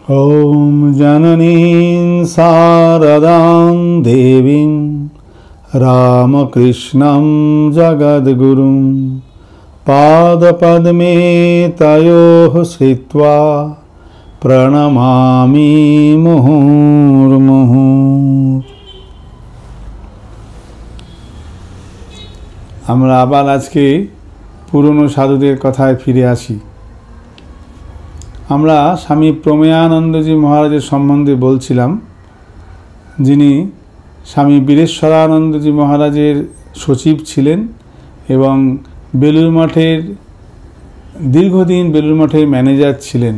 ॐ जननीं शारदां देवीं रामकृष्णं जगद्गुरुं पादपद्मे तयोः श्रित्वा प्रणमामि मुहुर्मुहुः। আমরা আবার আজকে পুরনো সাধুদের কথায় ফিরে আসি। আমরা স্বামী প্রমেয়ানন্দজি মহারাজের সম্বন্ধে বলছিলাম, যিনি স্বামী বীরেশ্বরানন্দজি মহারাজের সচিব ছিলেন এবং বেলুড় মঠের দীর্ঘদিন বেলুড় মঠের ম্যানেজার ছিলেন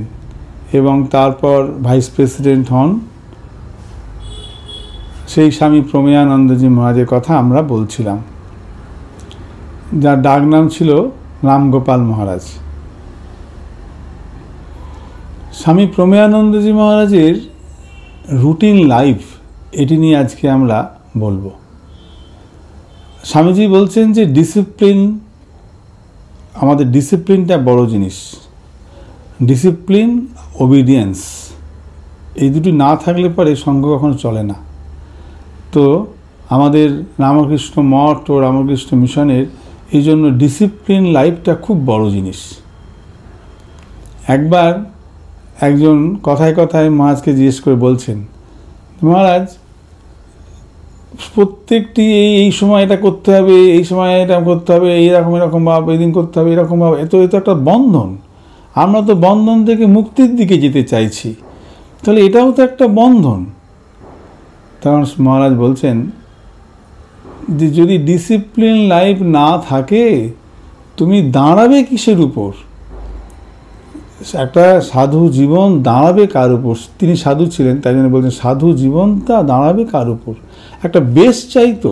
এবং তারপর ভাইস প্রেসিডেন্ট হন। সেই স্বামী প্রমেয়ানন্দজি মহারাজের কথা আমরা বলছিলাম, যার ডাক নাম ছিল রামগোপাল মহারাজ। স্বামী প্রমেয়ানন্দজি মহারাজের রুটিন লাইফ, এটি নিয়ে আজকে আমরা বলবো। স্বামীজি বলছেন যে ডিসিপ্লিন, আমাদের ডিসিপ্লিনটা বড় জিনিস। ডিসিপ্লিন, ওবিডিয়েন্স, এই দুটি না থাকলে পরে সঙ্ঘ কখনো চলে না। তো আমাদের রামকৃষ্ণ মঠ ও রামকৃষ্ণ মিশনের এই জন্য ডিসিপ্লিন লাইফটা খুব বড় জিনিস। একবার একজন কথায় কথায় মহারাজকে জিজ্ঞেস করে বলছেন, মহারাজ প্রত্যেকটি এই সময় এটা করতে হবে, এই সময় এটা করতে হবে, এরকম ভাব, এই দিন করতে হবে এরকম ভাব, এত একটা বন্ধন। আমরা তো বন্ধন থেকে মুক্তির দিকে যেতে চাইছি, তাহলে এটাও তো একটা বন্ধন। তখন মহারাজ বলছেন যে যদি ডিসিপ্লিন লাইফ না থাকে তুমি দাঁড়াবে কিসের উপর? একটা সাধু জীবন দাঁড়াবে কার উপর? তিনি সাধু ছিলেন, তাই জন্য বলছেন সাধু জীবনটা দাঁড়াবে কার উপর? একটা বেস চাই তো,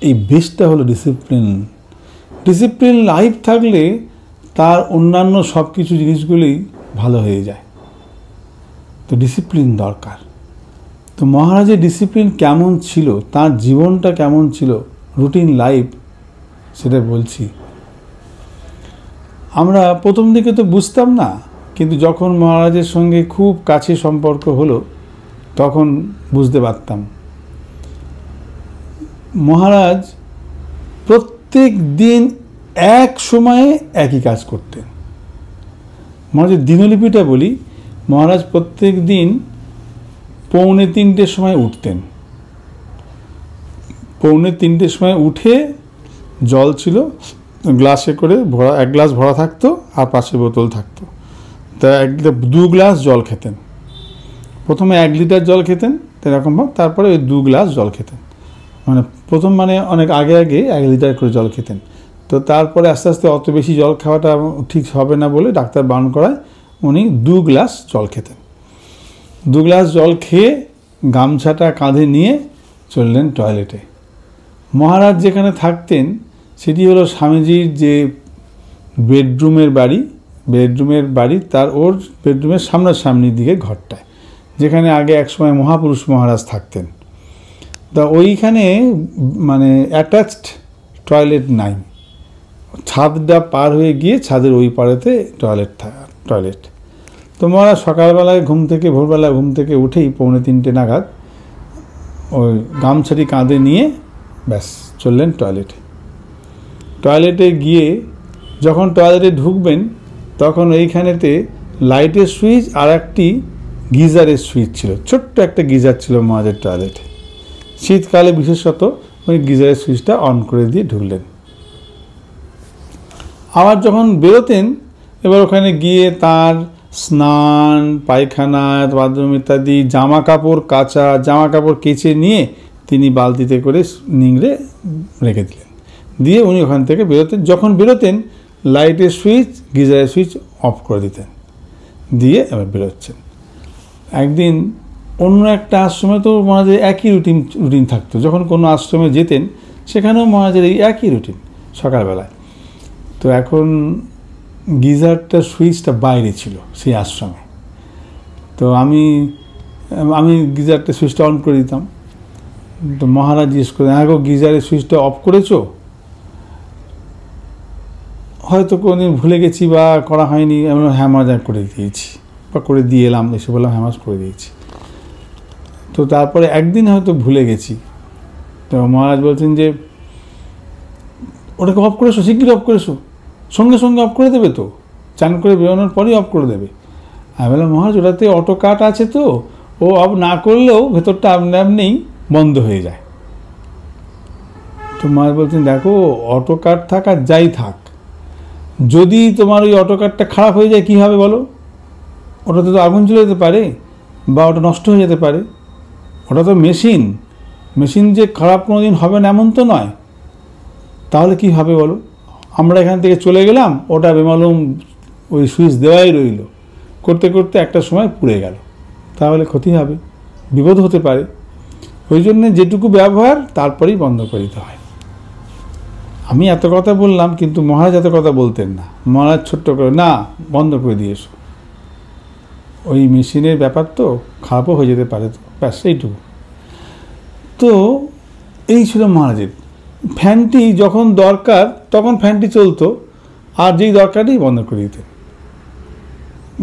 এই বেসটা হলো ডিসিপ্লিন। ডিসিপ্লিন লাইফ থাকলে তার অন্যান্য সব কিছু জিনিসগুলি ভালো হয়ে যায়। তো ডিসিপ্লিন দরকার। তো মহারাজের ডিসিপ্লিন কেমন ছিল, তার জীবনটা কেমন ছিল, রুটিন লাইফ, সেটা বলছি। আমরা প্রথম দিকে তো বুঝতাম না, কিন্তু যখন মহারাজের সঙ্গে খুব কাছে সম্পর্ক হলো তখন বুঝতে পারতাম। মহারাজ প্রত্যেক দিন এক সময়ে একই কাজ করতেন। মহারাজের দিনলিপিটা বলি, মহারাজ প্রত্যেক দিন 2:45 সময় উঠতেন। 2:45 সময় উঠে জল ছিল গ্লাসে করে ভরা, 1 গ্লাস ভরা থাকতো আর পাশে বোতল থাকতো, তা 2 গ্লাস জল খেতেন। প্রথমে 1 লিটার জল খেতেন এরকমভাবে, তারপরে ওই 2 গ্লাস জল খেতেন। মানে অনেক আগে 1 লিটার করে জল খেতেন। তো তারপরে আস্তে আস্তে অত বেশি জল খাওয়াটা ঠিক হবে না বলে ডাক্তার বারণ করায় উনি 2 গ্লাস জল খেতেন। 2 গ্লাস জল খেয়ে গামছাটা কাঁধে নিয়ে চললেন টয়লেটে। মহারাজ যেখানে থাকতেন সেটি হলো স্বামীজির যে বেডরুমের বাড়ি, তার ওর বেডরুমের সামনাসামনি দিকে ঘরটায়, যেখানে আগে একসময় মহাপুরুষ মহারাজ থাকতেন। তা ওইখানে মানে অ্যাটাচড টয়লেট নাই, ছাদটা পার হয়ে গিয়ে ছাদের ওই পাড়েতে টয়লেট। তো মহারাজ সকালবেলায় ভোরবেলা ঘুম থেকে উঠেই 2:45 নাগাদ ওই গামছাটি কাঁধে নিয়ে ব্যাস চললেন টয়লেটে গিয়ে যখন টয়লেটে ঢুকবেন তখন এইখানেতে লাইটের সুইচ আর একটি গিজারের সুইচ ছিল, ছোট্ট একটা গিজার ছিল মহারাজের টয়লেটে। শীতকালে বিশেষত ওই গিজারের সুইচটা অন করে দিয়ে ঢুকলেন। আবার যখন বেরোতেন, এবার ওখানে গিয়ে তার স্নান, পায়খানা, বাথরুম ইত্যাদি জামা কাপড় কেচে নিয়ে তিনি বালতিতে করে নিংড়ে রেখে দিলেন, দিয়ে উনি ওখান থেকে বেরোতেন। যখন বেরোতেন লাইটের সুইচ, গিজারের সুইচ অফ করে দিতেন, দিয়ে এবার বেরোচ্ছেন। একদিন অন্য একটা আশ্রমে তো মহারাজের একই রুটিন থাকতো। যখন কোনো আশ্রমে যেতেন সেখানেও মহারাজের এই একই রুটিন সকালবেলায়। তো এখন গিজারটার সুইচটা বাইরে ছিল সেই আশ্রমে। তো আমি গিজারটা সুইচটা অন করে দিতাম। তো মহারাজ জিজ্ঞেস করে, হ্যাঁ গো গিজারের সুইচটা অফ করেছো? হয়তো কোনোদিন ভুলে গেছি বা করা হয়নি। আমি হ্যাঁ মহারাজ করে দিয়েছি। বা করে দিয়ে এলাম, এসে বললাম হ্যাঁ মাস করে দিয়েছি। তো তারপরে একদিন হয়তো ভুলে গেছি, তো মহারাজ বলছেন যে ওটাকে অফ করেছো, শিগগির অফ করেছো, সঙ্গে সঙ্গে অফ করে দেবে তো, চান করে বেরোনোর পরেই অফ করে দেবে। আমি বললাম মহারাজ ওটাতে অটো কাট আছে তো, ও অফ না করলেও ভেতরটা আপনি আপনিই বন্ধ হয়ে যায়। তো মহারাজ বলছেন দেখো অটো কাট থাক আর যাই থাক, যদি তোমার ওই অটো কাটটা খারাপ হয়ে যায় কী হবে বলো? ওটাতে তো আগুন চলে যেতে পারে বা ওটা নষ্ট হয়ে যেতে পারে। ওটা তো মেশিন, মেশিন যে খারাপ কোনো দিন হবে না এমন তো নয়। তাহলে কি হবে বলো? আমরা এখান থেকে চলে গেলাম, ওটা বেমালুম ওই সুইচ দেওয়াই রইল, করতে করতে একটা সময় পুড়ে গেল, তাহলে ক্ষতি হবে, বিপদ হতে পারে। ওই জন্যে যেটুকু ব্যবহার তারপরেই বন্ধ করে দিতে হয়। আমি এত কথা বললাম, কিন্তু মহারাজ এত কথা বলতেন না। মহারাজ ছোট্ট করে না, বন্ধ করে দিয়ে এসো, ওই মেশিনের ব্যাপার তো, খারাপও হয়ে যেতে পারে, তো ব্যাস এইটুকু। তো এই ছিল মহারাজের। ফ্যানটি যখন দরকার তখন ফ্যানটি চলতো, আর যেই দরকার নেই বন্ধ করে দিতেন।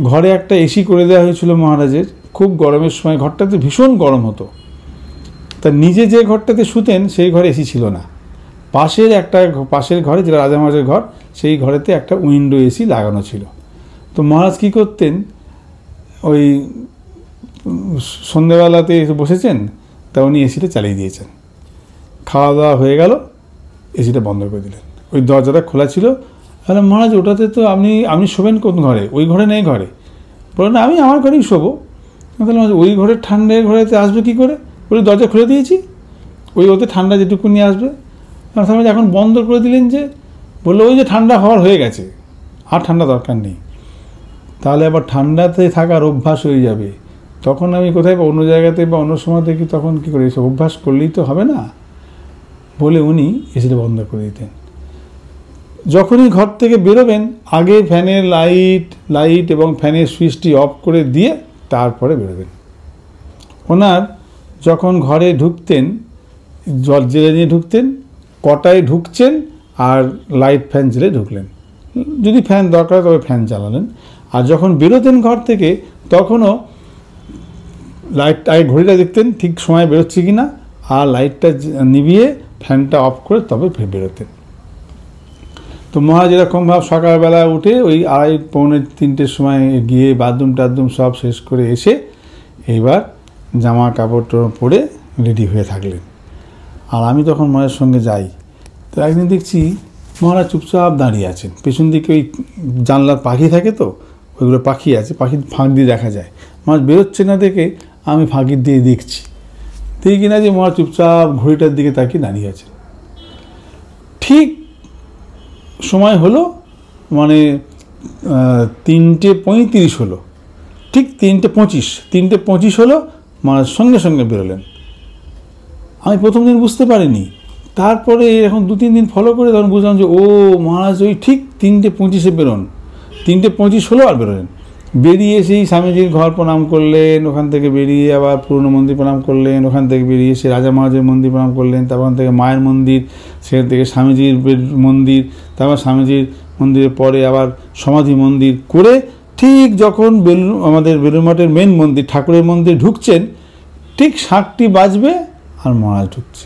ঘরে একটা এসি করে দেওয়া হয়েছিল মহারাজের, খুব গরমের সময় ঘরটাতে ভীষণ গরম হতো। তা নিজে যে ঘরটাতে শুতেন সেই ঘরে এসি ছিল না, পাশের ঘরে, যেটা রাজা মহারাজের ঘর, সেই ঘরেতে একটা উইন্ডো এসি লাগানো ছিল। তো মহারাজ কী করতেন, ওই সন্ধ্যেবেলাতে বসেছেন, তা উনি এসিটা চালিয়ে দিয়েছেন, খাওয়া দাওয়া হয়ে গেল, এসিটা বন্ধ করে দিলেন, ওই দরজাটা খোলা ছিল। তাহলে মহারাজ ওটাতে তো আপনি শোবেন কোন ঘরে? ওই ঘরে নেই ঘরে? বললেন আমি আমার ঘরেই শোবো। তাহলে ওই ঘরের ঠান্ডা ঘরেতে আসবে কী করে? বলে দরজা খুলে দিয়েছি, ওতে ঠান্ডা যেটুকু নিয়ে আসবে। তাহলে এখন বন্ধ করে দিলেন যে? বললো ওই যে ঠান্ডা হওয়ার হয়ে গেছে, আর ঠান্ডা দরকার নেই। তাহলে আবার ঠান্ডাতে থাকার অভ্যাস হয়ে যাবে, তখন আমি কোথায় বা অন্য জায়গাতে বা অন্য সময় দেখি, তখন কী করে? এসব অভ্যাস করলেই তো হবে না, বলে উনি এসিটা বন্ধ করে দিতেন। যখনই ঘর থেকে বেরোবেন আগে ফ্যানের লাইট এবং ফ্যানের সুইচটি অফ করে দিয়ে তারপরে বেরোবেন। ওনার যখন ঘরে ঢুকতেন, জল জেলে নিয়ে ঢুকতেন, কটায় ঢুকছেন আর লাইট ফ্যান জেলে ঢুকলেন, যদি ফ্যান দরকার তবে ফ্যান চালালেন। আর যখন বেরোতেন ঘর থেকে তখনও আগে ঘড়িটা দেখতেন ঠিক সময় বেরোচ্ছে কি না, আর লাইটটা নিভিয়ে ফ্যানটা অফ করে তবে বেরোতেন। তো মহারাজ এরকমভাবে সকালবেলা উঠে ওই 2:30-3টের সময় গিয়ে বাথরুম সব শেষ করে এসে এইবার জামা কাপড় পরে রেডি হয়ে থাকলেন। আর আমি তখন মহারাজের সঙ্গে যাই। তো একদিন দেখছি মহারাজ চুপচাপ দাঁড়িয়ে আছেন, পেছন দিকে ওই জানলার পাখি থাকে, তো ওইগুলো পাখি আছে, পাখির ফাঁক দিয়ে দেখা যায়। মহারাজ বেরোচ্ছে না দেখে আমি ফাঁকির দিয়ে দেখছি, দেখি কিনা যে মহারাজ চুপচাপ ঘড়িটার দিকে তাকিয়ে দাঁড়িয়ে আছে। ঠিক সময় হলো, মানে 3:35 হলো, ঠিক 3:25 হলো, মহারাজ সঙ্গে সঙ্গে বেরোলেন। আমি প্রথম দিন বুঝতে পারিনি, তারপরে এখন 2-3 দিন ফলো করে তখন বুঝলাম যে ও মহারাজ ওই ঠিক 3:25 বেরোন, 3:25 হলো আর বেরোলেন। বেরিয়ে সেই স্বামীজির ঘর প্রণাম করলেন, ওখান থেকে বেরিয়ে আবার পুরনো মন্দির প্রণাম করলেন, ওখান থেকে বেরিয়ে সে রাজা মহারাজের মন্দির প্রণাম করলেন, তারপর থেকে মায়ের মন্দির, সেখান থেকে স্বামীজির মন্দির, তারপর স্বামীজির মন্দিরের পরে আবার সমাধি মন্দির করে ঠিক যখন আমাদের বেলুড় মঠের মেন মন্দির ঠাকুরের মন্দির ঢুকছেন, ঠিক শাঁখটি বাজবে আর মহারাজ ঢুকছে।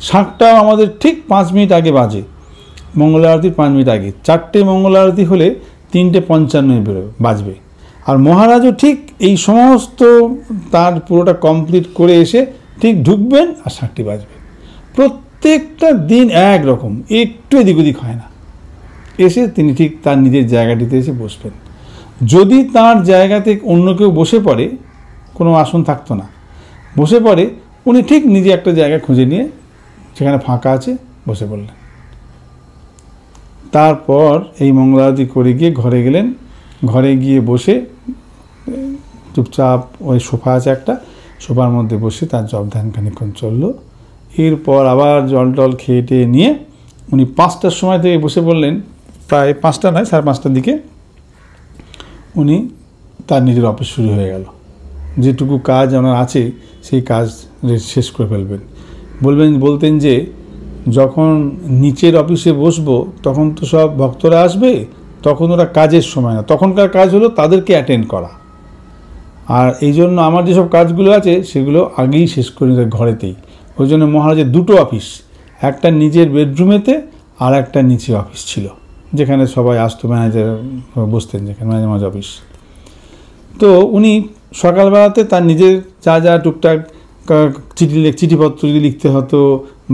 শাঁখটাও আমাদের ঠিক 5 মিনিট আগে বাজে, মঙ্গল আরতির 5 মিনিট আগে। 4টে মঙ্গল আরতি হলে 3:55 বাজবে, আর মহারাজও ঠিক এই সমস্ত তার পুরোটা কমপ্লিট করে এসে ঠিক ঢুকবেন আর শাঁখটি বাজবে। প্রত্যেকটা দিন একরকম, একটু এদিক ওদিক হয় না। এসে তিনি ঠিক তার নিজের জায়গাটিতে এসে বসবেন। যদি তার জায়গাতে অন্য কেউ বসে পড়ে, কোনো আসন থাকতো না, বসে পড়ে, উনি ঠিক নিজে একটা জায়গা খুঁজে নিয়ে সেখানে ফাঁকা আছে বসে পড়লেন। তারপর এই মঙ্গল আরতি করে গিয়ে ঘরে গেলেন, ঘরে গিয়ে বসে চুপচাপ ওই সোফা আছে একটা, সোফার মধ্যে বসে তার জপ ধ্যান খানিক্ষণ চললো। এরপর আবার জল টল খেয়ে টেয়ে নিয়ে উনি 5টার সময় থেকে বসে পড়লেন, প্রায় 5টা নয় 5:30টার দিকে উনি তার নিজের অফিস শুরু হয়ে গেল। যেটুকু কাজ ওনার আছে সেই কাজ শেষ করে ফেলবেন। বলতেন যে যখন নিচের অফিসে বসবো তখন তো সব ভক্তরা আসবে, তখন ওরা কাজের সময় না, তখনকার কাজ হলো তাদেরকে অ্যাটেন্ড করা, আর এই জন্য আমার যেসব কাজগুলো আছে সেগুলো আগেই শেষ করে নিতে ঘরেতেই। ওই জন্য মহারাজের দুটো অফিস, একটা নিজের বেডরুমেতে আর একটা নিচে অফিস ছিল, যেখানে সবাই আসতো, ম্যানেজার বসতেন যেখানে, ম্যানেজার অফিস। তো উনি সকালবেলাতে তার নিজের যা যা টুকটাক চিঠিপত্র যদি লিখতে হতো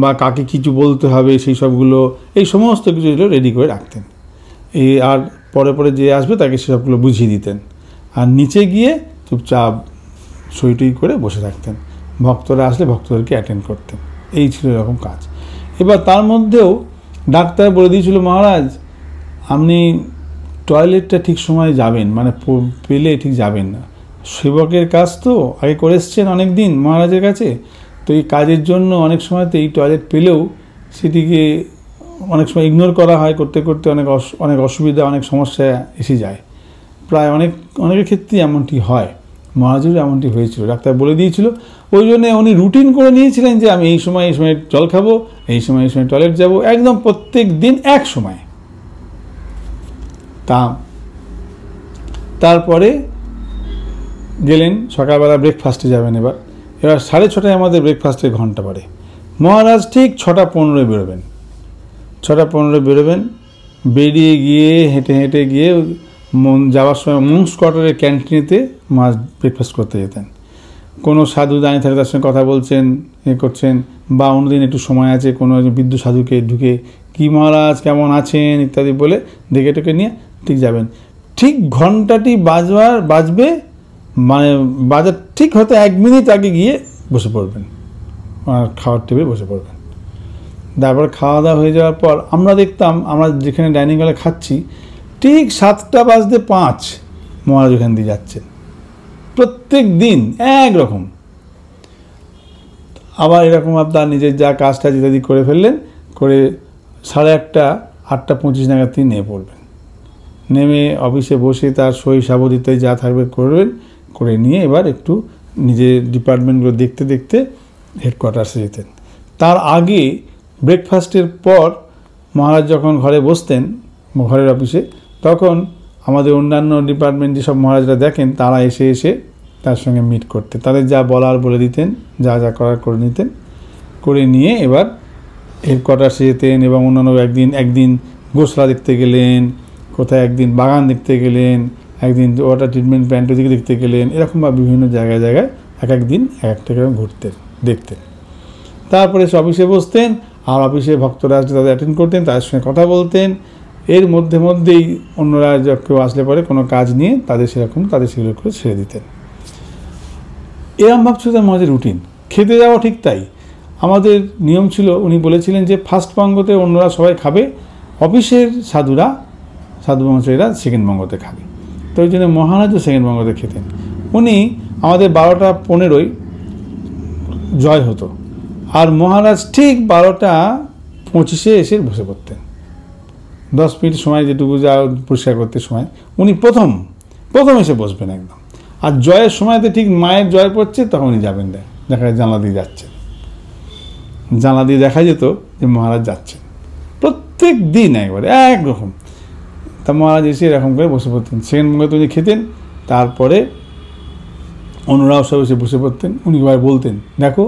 বা কাকে কিছু বলতে হবে সেই সবগুলো, এই সমস্ত কিছু রেডি করে রাখতেন। আর পরে পরে যে আসবে তাকে সেসবগুলো বুঝিয়ে দিতেন। আর নিচে গিয়ে চুপচাপ সইটই করে বসে থাকতেন, ভক্তরা আসলে ভক্তদেরকে অ্যাটেন্ড করতেন। এই ছিল এরকম কাজ। এবার তার মধ্যেও ডাক্তার বলে দিয়েছিল, মহারাজ আপনি টয়লেটটা ঠিক সময়ে যাবেন, মানে পেলে ঠিক যাবেন না। সেবকের কাজ তো আগে করে এসছেন অনেক দিন মহারাজের কাছে, তো এই কাজের জন্য অনেক সময়তে এই টয়লেট পেলেও সেটিকে অনেক সময় ইগনোর করা হয়, করতে করতে অনেক অসুবিধা, অনেক সমস্যা এসে যায়। প্রায় অনেকের ক্ষেত্রেই এমনটি হয়, মহারাজেরও এমনটি হয়েছিল, ডাক্তার বলে দিয়েছিল। ওই জন্য উনি রুটিন করে নিয়েছিলেন যে আমি এই সময় জল খাবো, এই সময় টয়লেট যাব, একদম প্রত্যেক দিন এক সময়। তারপরে গেলেন সকালবেলা ব্রেকফাস্টে যাবেন। এবার 6:30 আমাদের ব্রেকফাস্টের ঘন্টা পড়ে। মহারাজ ঠিক 6:15 বেরোবেন। 6:15 বেরোবেন, বেরিয়ে গিয়ে হেঁটে হেঁটে গিয়ে যাওয়ার সময় মঙ্কস কোয়ার্টারের ক্যান্টিনেতে মাছ ব্রেকফাস্ট করতে যেতেন। কোনো সাধু দাঁড়িয়ে থাকে তার সঙ্গে কথা বলছেন, করছেন, বা অন্যদিন একটু সময় আছে কোনো বৃদ্ধ সাধুকে ঢুকে কি মহারাজ কেমন আছেন ইত্যাদি বলে দেখে টেকে নিয়ে ঠিক যাবেন। ঠিক ঘন্টাটি বাজবে, মানে বাজার ঠিক হয়তো 1 মিনিট আগে গিয়ে বসে পড়বেন, আর খাওয়ার টেবিলে বসে পড়বেন। তারপর খাওয়া দাওয়া হয়ে যাওয়ার পর আমরা দেখতাম, আমরা যেখানে ডাইনিং হলে খাচ্ছি ঠিক 7:05 মহারাজ ওখান দিয়ে যাচ্ছেন, প্রত্যেক দিন একরকম। আবার এরকম আপনার নিজের যা কাজটা ইত্যাদি করে ফেললেন, করে 1:30 8:25 নাগাদ তিনি নেমে পড়বেন। নেমে অফিসে বসে তার সই সাবধ ইত্যাদি যা থাকবে করবেন, করে নিয়ে এবার একটু নিজের ডিপার্টমেন্টগুলো দেখতে দেখতে হেডকোয়ার্টার্সে যেতেন। তার আগে ব্রেকফাস্টের পর মহারাজ যখন ঘরে বসতেন, ঘরের অফিসে, তখন আমাদের অন্যান্য ডিপার্টমেন্ট যেসব মহারাজরা দেখেন তারা এসে এসে তার সঙ্গে মিট করতে, তাদের যা বলার বলে দিতেন, যা যা করার করে নিতেন, করে নিয়ে এবার হেডকোয়ার্টার্সে যেতেন। এবং অন্যান্য একদিন গোসলা দেখতে গেলেন, কোথায় একদিন বাগান দেখতে গেলেন, একদিন ওয়াটার ট্রিটমেন্ট প্ল্যান্টের দিকে দেখতে গেলেন, এরকম বা বিভিন্ন জায়গায় জায়গায় এক একদিন এক একটা করে ঘুরতেন, দেখতেন। তারপরে সে অফিসে বসতেন, আর অফিসে ভক্তরা আসলে তাদের অ্যাটেন্ড করতেন, তাদের সঙ্গে কথা বলতেন। এর মধ্যেই অন্যরা কেউ আসলে পরে কোনো কাজ নিয়ে তাদের সেগুলো করে ছেড়ে দিতেন। এরম ভাবছিল আমাদের রুটিন। খেতে যাওয়া ঠিক তাই, আমাদের নিয়ম ছিল, উনি বলেছিলেন যে ফার্স্ট পঙ্গতে অন্যরা সবাই খাবে, অফিসের সাধু মহাশয়রা সেকেন্ড পঙ্গতে খাবে। তো ওই জন্য মহারাজও সেকেন্ড পঙ্গতে খেতেন। উনি আমাদের 12:15 জয় হতো, আর মহারাজ ঠিক 12:25 এসে বসে পড়তেন। 10 মিনিট সময় যেটুকু যা পরিষ্কার করতে সময়, উনি প্রথম এসে বসবেন একদম। আর জয়ের সময়তে ঠিক মায়ের জয় পড়ছে তখন উনি যাবেন, দেখা যায় জানলা দিয়ে যাচ্ছেন, জানলা দিয়ে দেখা যেত যে মহারাজ যাচ্ছেন প্রত্যেক দিন একবারে একরকম। তা মহারাজ এসে এরকম করে বসে পড়তেন, সেকেন্ড পঙ্গতে উনি খেতেন। তারপরে অন্যরাও সব এসে বসে পড়তেন। উনি এবার বলতেন, দেখো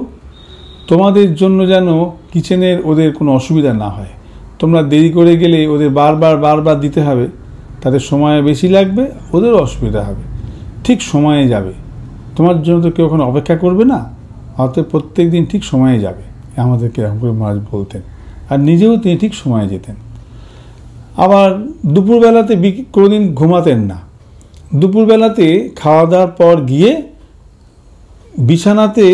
তোমাদের জন্য যেন কিচেনের ওদের কোনো অসুবিধা না হয়, তোমরা দেরি করে গেলে ওদের বারবার দিতে হবে, তাদের সময় বেশি লাগবে, ওদেরও অসুবিধা হবে, ঠিক সময়ে যাবে, তোমার জন্য তো কেউ ওখানে অপেক্ষা করবে না, অতএব প্রত্যেক দিন ঠিক সময়ে যাবে। আমাদেরকে এরকম করে মহারাজ বলতেন, আর নিজেও তিনি ঠিক সময়ে যেতেন। আবার দুপুরবেলাতে কোনোদিন ঘুমাতেন না, দুপুরবেলাতে খাওয়া দাওয়ার পর গিয়ে বিছানাতে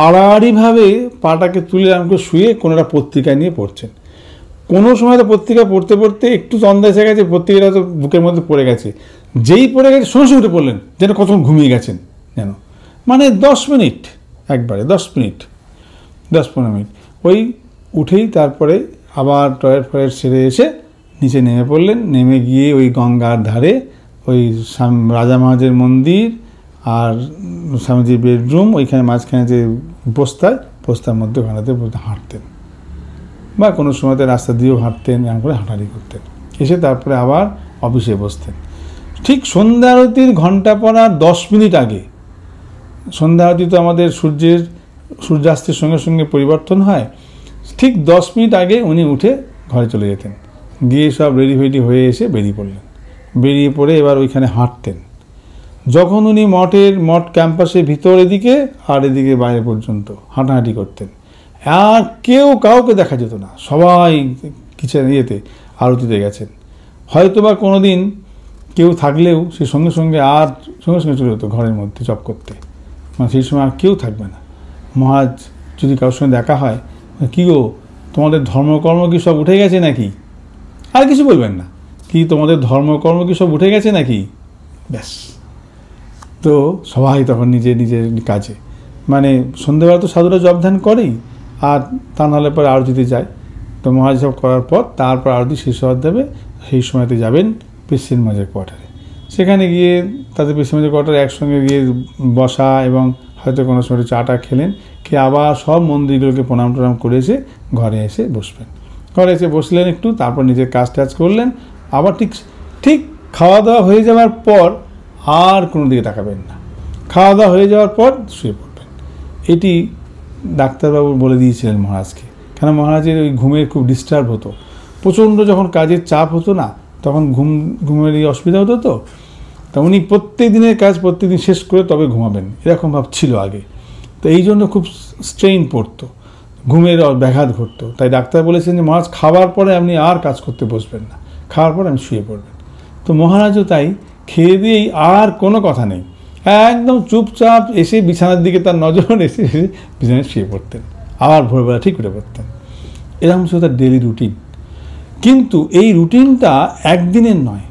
আড়াআড়িভাবে পাটাকে তুলে আমাকে শুয়ে কোনো একটা পত্রিকা নিয়ে পড়ছেন। কোনো সময় তো পত্রিকা পড়তে পড়তে একটু তন্দা এসে গেছে, পত্রিকাটা তো বুকের মধ্যে পড়ে গেছে, যেই পড়ে গেছে সঙ্গে উঠে পড়লেন, যেন কতক্ষণ ঘুমিয়ে গেছেন যেন, মানে 10 মিনিট, একবারে 10 মিনিট 10-15 মিনিট ওই উঠেই তারপরে আবার টয়লেট সেরে এসে নিচে নেমে পড়লেন। নেমে গিয়ে ওই গঙ্গার ধারে ওই রাজা মহারাজের মন্দির আর স্বামীজির বেডরুম, ওইখানে মাঝখানে যে পোস্তার মধ্যে ওখানেতে হাঁটতেন, বা কোনো সময়তে রাস্তা দিয়েও হাঁটতেন, এরকম করে হাঁটাহাঁটি করতেন। এসে তারপরে আবার অফিসে বসতেন। ঠিক সন্ধ্যা আরতির ঘণ্টা পড়ার 10 মিনিট আগে সন্ধ্যা আরতি তো আমাদের সূর্যাস্তের সঙ্গে সঙ্গে পরিবর্তন হয়, ঠিক 10 মিনিট আগে উনি উঠে ঘরে চলে যেতেন, গিয়ে সব রেডি ফেডি হয়ে এসে বেরিয়ে পড়লেন। বেরিয়ে পড়ে এবার ওইখানে হাঁটতেন। যখন উনি মঠ ক্যাম্পাসের ভিতর এদিকে আর এদিকে বাইরে পর্যন্ত হাঁটাহাঁটি করতেন, আর কেউ কাউকে দেখা যেত না, সবাই কিচেন আরতিতে গেছেন। হয়তো বা কোনো দিন কেউ থাকলেও সে সঙ্গে সঙ্গে চলে যেত ঘরের মধ্যে জপ করতে, মানে সেই সময় আর কেউ থাকবে না। মহারাজ যদি কারোর সঙ্গে দেখা হয়, কী গো তোমাদের ধর্মকর্ম কি সব উঠে গেছে নাকি? আর কিছু বলবেন না, কি তোমাদের ধর্মকর্ম কি সব উঠে গেছে নাকি, ব্যাস। তো সবাই তখন নিজের কাজে, মানে সন্ধ্যেবেলা তো সাধুরা জপ ধ্যান করেই, আর তা নাহলে পরে আরতিতে যায়। তো মহারাজ সব করার পর তারপর আরতি শেষ হওয়ার দেবে, সেই সময়তে যাবেন প্রেসিডেন্ট মহারাজের কোয়ার্টারে। সেখানে গিয়ে তাদের প্রেসিডেন্ট মহারাজের কোয়ার্টারে একসঙ্গে গিয়ে বসা, এবং হয়তো কোনো সময় চাটা খেলেন, খেয়ে আবার সব মন্দিরগুলোকে প্রণাম টনাম করে এসে ঘরে এসে বসবেন। ঘরে এসে বসলেন একটু, তারপর নিজের কাজ টাজ করলেন, আবার ঠিক খাওয়া দাওয়া হয়ে যাওয়ার পর আর কোনো দিকে তাকাবেন না। খাওয়া দাওয়া হয়ে যাওয়ার পর শুয়ে পড়বেন। এটি ডাক্তারবাবু বলে দিয়েছিলেন মহারাজকে, কেন মহারাজের ওই ঘুমের খুব ডিস্টার্ব হতো, প্রচণ্ড যখন কাজের চাপ হতো না, তখন ঘুমের অসুবিধা হতো। তা উনি প্রত্যেক দিনের কাজ প্রত্যেকদিন শেষ করে তবে ঘুমাবেন, এরকম ভাব ছিল আগে। তো এই জন্য খুব স্ট্রেইন পড়তো, ঘুমের ব্যাঘাত ঘটতো। তাই ডাক্তার বলেছেন যে মহারাজ খাওয়ার পরে আপনি আর কাজ করতে বসবেন না, খাওয়ার পরে আমি শুয়ে পড়বেন। তো মহারাজও তাই খেয়ে দিয়েই আর কোনো কথা নেই, একদম চুপচাপ এসে বিছানার দিকে তার নজর এসে বিছানায় শুয়ে পড়তেন, আবার ভোরবেলা ঠিক উঠে পড়তেন। এরকম ছিল তার ডেলি রুটিন। কিন্তু এই রুটিনটা একদিনের নয়,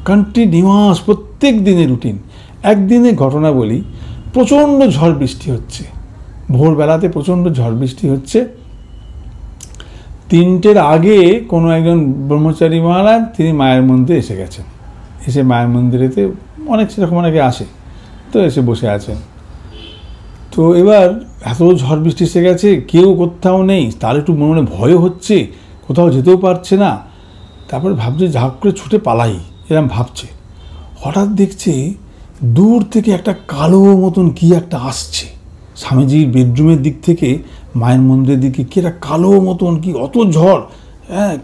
কন্টিনিউয়াস প্রত্যেক দিনের রুটিন। একদিনের ঘটনা বলি, প্রচণ্ড ঝড় বৃষ্টি হচ্ছে, ভোরবেলাতে প্রচণ্ড ঝড় বৃষ্টি হচ্ছে। 3টের আগে কোনো একজন ব্রহ্মচারী মহারাজ তিনি মায়ের মন্দিরে এসে গেছেন, এসে মায়ের মন্দিরেতে সেরকম অনেকে আসে, তো এসে বসে আছেন। তো এবার এত ঝড় বৃষ্টি এসে গেছে, কেউ কোথাও নেই, তার একটু মনে ভয় হচ্ছে, কোথাও যেতেও পারছে না। তারপরে ভাবছে ঝাঁক করে ছুটে পালাই, এরকম ভাবছে। হঠাৎ দেখছে দূর থেকে একটা কালো মতন কি একটা আসছে, স্বামীজির বেডরুমের দিক থেকে মায়ের মন্দিরের দিকে কি একটা কালো মতন, কি অত ঝড়,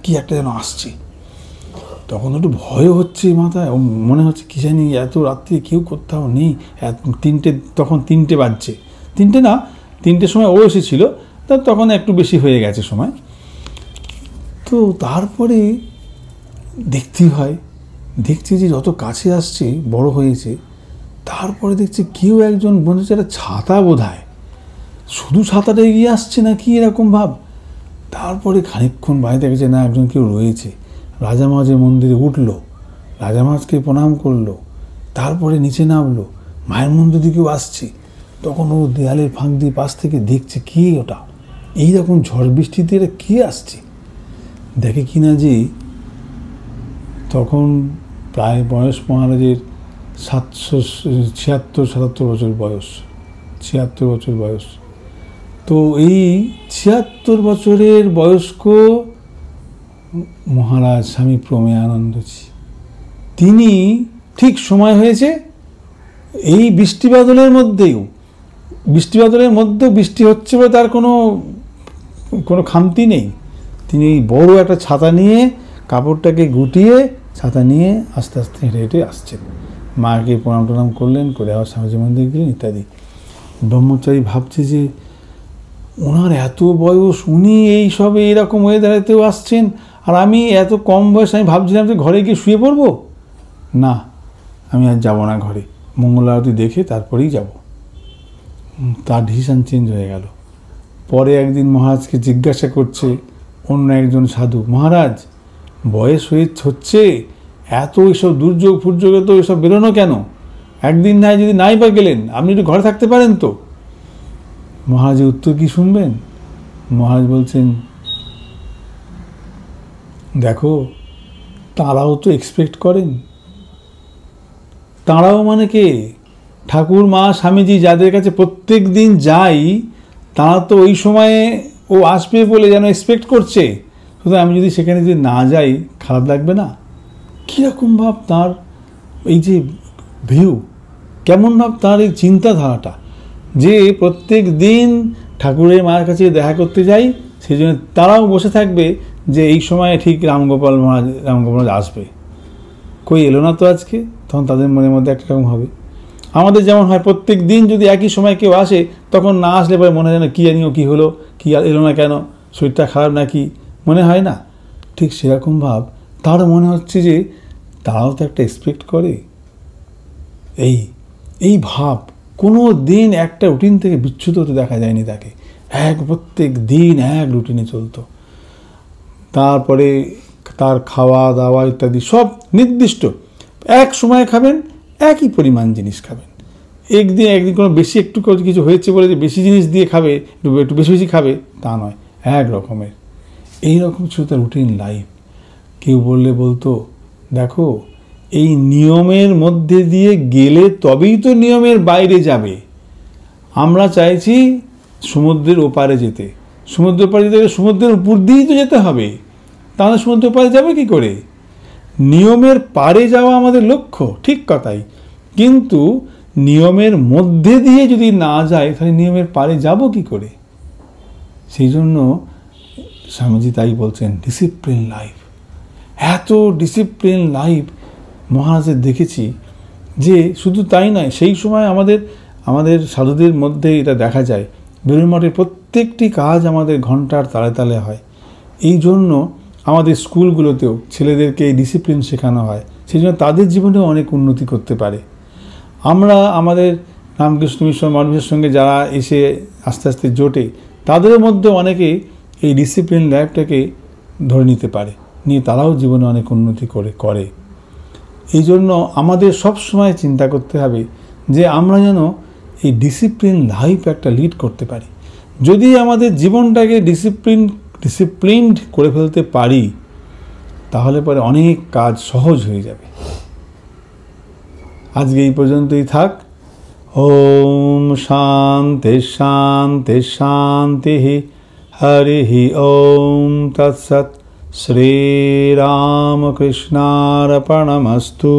কি একটা যেন আসছে। তখন একটু ভয় হচ্ছে মাথায়, মনে হচ্ছে কি জানি এত রাত্রে কেউ কোথাও নেই। তখন 3টে বাজছে, 3টে না 3টের সময় ও এসেছিল, তখন একটু বেশি হয়ে গেছে সময়। তো তারপরে দেখছি যে যত কাছে আসছে বড় হয়েছে, তারপরে দেখছি কেউ একজন মনে হচ্ছে একটা ছাতা বোধহয়, শুধু ছাতাটা এগিয়ে আসছে না কি এরকম ভাব। তারপরে খানিকক্ষণ বাইরে দেখেছে না একজন কেউ রয়েছে, রাজা মহারাজের মন্দিরে উঠলো, রাজা মহারাজকে প্রণাম করলো, তারপরে নিচে নামলো, মায়ের মন্দির দিকেও আসছে। তখন ও দেয়ালের ফাঁক দিয়ে পাশ থেকে দেখছে কি ওটা, এইরকম ঝড় বৃষ্টিতে এটা কে আসছে। দেখে কিনা যে তখন প্রায় বয়স মহারাজের 76-77 বছর বয়স, 76 বছর বয়স। তো এই 76 বছরের বয়স্ক মহারাজ স্বামী প্রমেয়ানন্দজি, তিনি ঠিক সময় হয়েছে এই বৃষ্টি বাদলের মধ্যেও বৃষ্টি হচ্ছে বলে তার কোনো খামতি নেই। তিনি বড় একটা ছাতা নিয়ে, কাপড়টাকে গুটিয়ে ছাতা নিয়ে আস্তে আস্তে হেঁটে হেঁটে আসছেন। মাকে প্রণাম টনাম করলেন, করে আবার স্বামীজি মন্দির গেলেন ইত্যাদি। ব্রহ্মচারী ভাবছে যে ওনার এত বয়স, উনি এইরকম ওয়েদারেতেও আসছেন, আর আমি এত কম বয়স, আমি ভাবছিলাম যে ঘরে গিয়ে শুয়ে পড়বো। না, আমি আর যাব না ঘরে, মঙ্গল আরতি দেখে তারপরেই যাব। তার ডিসিশন চেঞ্জ হয়ে গেল। পরে একদিন মহারাজকে জিজ্ঞাসা করছে অন্য একজন সাধু, মহারাজ বয়স হচ্ছে, এত এইসব দুর্যোগ ফুর্যোগে তো এসব বেরোনো কেন? একদিন যদি নাই বা গেলেন, আপনি একটু ঘরে থাকতে পারেন তো। মহারাজের উত্তর কি শুনবেন? মহারাজ বলছেন, দেখো তাঁরাও তো এক্সপেক্ট করেন। তাঁরাও মানে কে? ঠাকুর, মা, স্বামীজি যাদের কাছে প্রত্যেক দিন যাই, তাঁরা তো ওই সময়ে ও আসবে বলে যেন এক্সপেক্ট করছে। সুতরাং আমি যদি সেখানে যদি না যাই, খারাপ লাগবে না? কীরকম ভাব তার এই যে ভিউ, কেমন ভাব তার এই চিন্তাধারাটা। যে প্রত্যেক দিন ঠাকুরের মায়ের কাছে দেখা করতে যাই, সেই জন্য তারাও বসে থাকবে যে এই সময়ে ঠিক রামগোপাল মহারাজ আসবে, কই এলো না তো আজকে। তখন তাদের মনের মধ্যে একটা রকম হবে। আমাদের যেমন হয় প্রত্যেক দিন যদি একই সময় কেউ আসে, তখন না আসলে পরে মনে হয় না কী জানিও কী হলো, কী এলো না কেন, শরীরটা খারাপ নাকি, মনে হয় না? ঠিক সেরকম ভাব তারও মনে হচ্ছে যে তারাও তো একটা এক্সপেক্ট করে। এই ভাব কোনো দিন একটা রুটিন থেকে বিচ্যুত হতে দেখা যায়নি তাকে। প্রত্যেক দিন এক রুটিনে চলতো। তারপরে তার খাওয়া দাওয়া ইত্যাদি সব নির্দিষ্ট, এক সময় খাবেন, একই পরিমাণ জিনিস খাবেন। একদিন কোনো বেশি একটু কিছু হয়েছে বলে যে বেশি জিনিস দিয়ে খাবে, একটু বেশি বেশি খাবে, তা নয়, এক রকমের। এইরকম ছিল তার রুটিন লাইফ। কেউ বলতো দেখো এই নিয়মের মধ্যে দিয়ে গেলে তবেই তো নিয়মের বাইরে যাবে। আমরা চাইছি সমুদ্রের ওপারে যেতে, সমুদ্রের ওপারে যেতে গেলে সমুদ্রের উপর দিয়েই তো যেতে হবে, তাহলে সমুদ্রের ওপারে যাবে কি করে? নিয়মের পারে যাওয়া আমাদের লক্ষ্য, ঠিক কথাই, কিন্তু নিয়মের মধ্যে দিয়ে যদি না যায় তাহলে নিয়মের পারে যাব কি করে? সেই জন্য স্বামীজি তাই বলছেন ডিসিপ্লিন লাইফ। এত ডিসিপ্লিন লাইফ মহারাজের দেখেছি যে শুধু তাই নয়, সেই সময় আমাদের সাধুদের মধ্যে এটা দেখা যায়, বেলুড় মঠের প্রত্যেকটি কাজ আমাদের ঘন্টার তালে তালে হয়। এই জন্য আমাদের স্কুলগুলোতেও ছেলেদেরকে এই ডিসিপ্লিন শেখানো হয়, সেই জন্য তাদের জীবনেও অনেক উন্নতি করতে পারে। আমরা আমাদের রামকৃষ্ণ মিশন মানুষের সঙ্গে যারা এসে আস্তে আস্তে জোটে, তাদের মধ্যে অনেকে এই ডিসিপ্লিন লাইফটাকে ধরে নিতে পারে, নিয়ে তারাও জীবনে অনেক উন্নতি করে। এই জন্য আমাদের সব সময় চিন্তা করতে হবে যে আমরা যেন এই ডিসিপ্লিন লাইফ একটা লিড করতে পারি। যদি আমাদের জীবনটাকে ডিসিপ্লিনড করে ফেলতে পারি, তাহলে পরে অনেক কাজ সহজ হয়ে যাবে। আজকে এই পর্যন্তই থাক। ওম শান্তি শান্তি শান্তি। হরি ওম তৎসৎ। শ্রীরামকৃষ্ণার্পণমস্তু।